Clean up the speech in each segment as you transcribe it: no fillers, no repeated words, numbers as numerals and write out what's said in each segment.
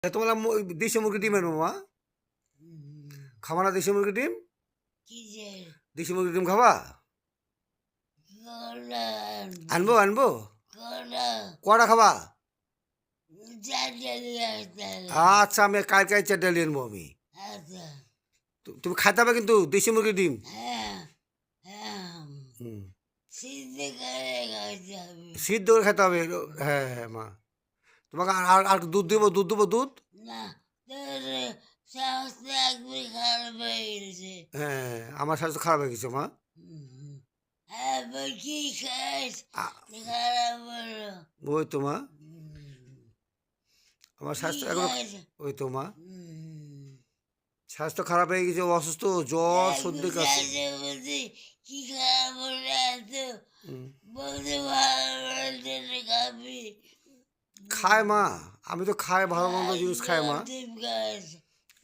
তোমার দেশি মুরগি ডিম আনবো মা, খাবা না দেশি মুরগি ডিম? দেশি মুরগি ডিম খাবা? আনবো আনবো, কটা খাবা? আচ্ছা আমি কালকে 4 ডালি আনবো আমি। তুমি খাইতে হবে কিন্তু দেশি মুরগি ডিম। সিদ্ধ করে খেতে হবে। হ্যাঁ হ্যাঁ মা, তোমাকে আর আর দুধ দেবো, দুধ দেবো, দুধ। হ্যাঁ আমার স্বাস্থ্য খারাপ হয়ে গেছে মা। ওই তো মা, আমার স্বাস্থ্য এখন, ওই তো মা স্বাস্থ্য খারাপ হয়ে গেছে, অসুস্থ, জ্বর সর্দি কাশি। খায় মা, আমি তো খাই, ভালো মন্দ জিনিস খাই মা,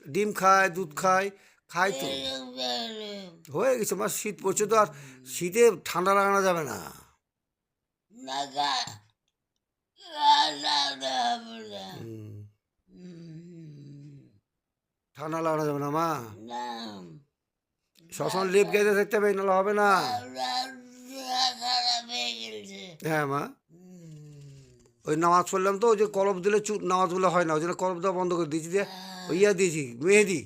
ডিম খায়, দুধ খায়, খাই তো। হয়ে গেছে মা, শীত পড়ছে তো, আর শীতে ঠান্ডা লাগানো যাবে না। ঠান্ডা লাগানো যাবে না মা, সবসময় লেপ গেঁথে থাকতে হবে, নাহলে হবে না। হ্যাঁ মা, ওই নামাজ পড়লাম তো, ওই যে কলপ দিলে নামাজ বলে হয় না, ওই জন্য কলপ দেওয়া বন্ধ করে দিয়েছি, দিয়ে ওই ইয়া দিয়েছি মেহেদি।